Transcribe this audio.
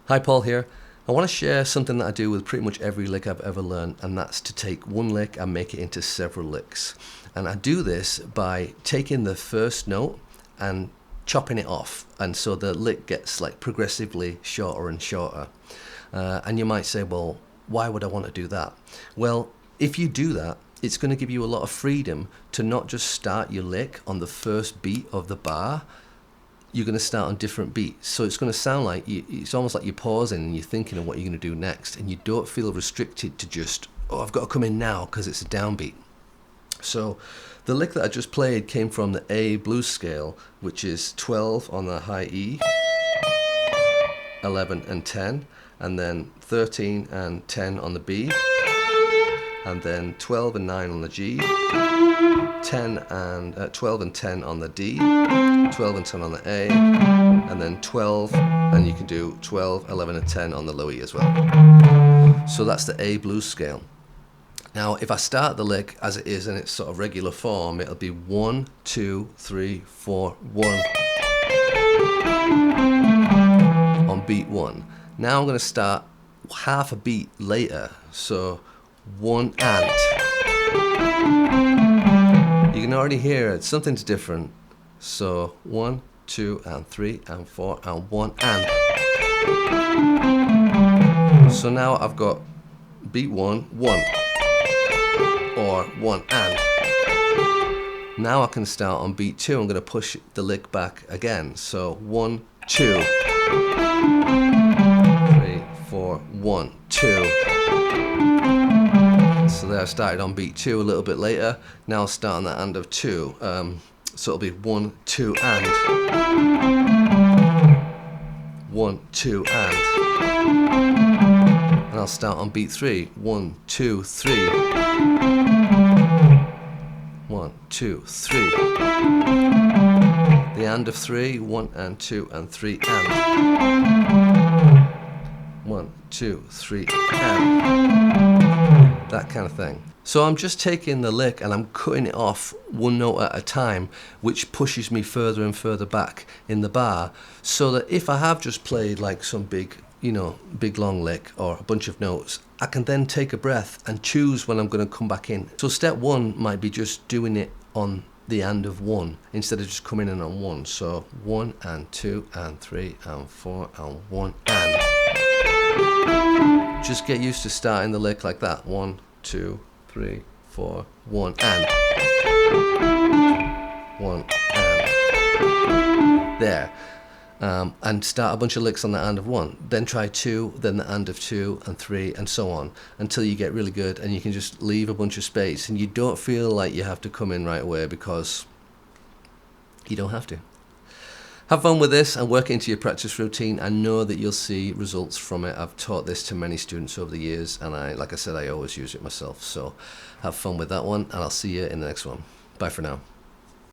Hi, Paul here. I want to share something that I do with pretty much every lick I've ever learned, and that's to take one lick and make it into several licks. And I do this by taking the first note and chopping it off, and so the lick gets like progressively shorter and shorter. And you might say, well, why would I want to do that? Well, if you do that, it's going to give you a lot of freedom to not just start your lick on the first beat of the bar. You're going to start on different beats, so it's going to sound like it's almost like you're pausing and you're thinking of what you're going to do next, and you don't feel restricted to just, oh, I've got to come in now because it's a downbeat. So the lick that I just played came from the A blues scale, which is 12 on the high E, 11 and 10, and then 13 and 10 on the B, and then 12 and 9 on the G, 12 and 10 on the D, 12 and 10 on the A, and then 12, and you can do 12, 11 and 10 on the low E as well. So that's the A blues scale. Now if I start the lick as it is in its sort of regular form, it'll be 1, 2, 3, 4, 1 on beat 1. Now I'm going to start half a beat later, so 1 and. You can already hear it, something's different. So 1, 2 and 3 and 4 and 1 and. So now I've got beat 1, 1 or 1 and. Now I can start on beat 2. I'm going to push the lick back again. So 1, 2, 3, 4, 1, 2. So there I started on beat 2 a little bit later. Now I'll start on the and of 2. So it'll be 1, 2 and. 1, 2 and. And I'll start on beat 3. 1, 2, 3. 1, 2, 3. The and of 3. 1 and 2 and 3 and. 1, 2, 3 and. That kind of thing. So I'm just taking the lick and I'm cutting it off one note at a time, which pushes me further and further back in the bar, so that if I have just played like some big long lick or a bunch of notes, I can then take a breath and choose when I'm going to come back in. So step 1 might be just doing it on the and of 1 instead of just coming in on 1. So 1 and 2 and 3 and 4 and 1 and. Just get used to starting the lick like that. 1, 2, 3, 4, 1 and. 1 and. There. And start a bunch of licks on the and of 1. Then try 2, then the and of 2 and 3 and so on until you get really good, and you can just leave a bunch of space and you don't feel like you have to come in right away, because you don't have to. Have fun with this and work it into your practice routine. I know that you'll see results from it. I've taught this to many students over the years, and like I said, I always use it myself. So have fun with that one, and I'll see you in the next one. Bye for now.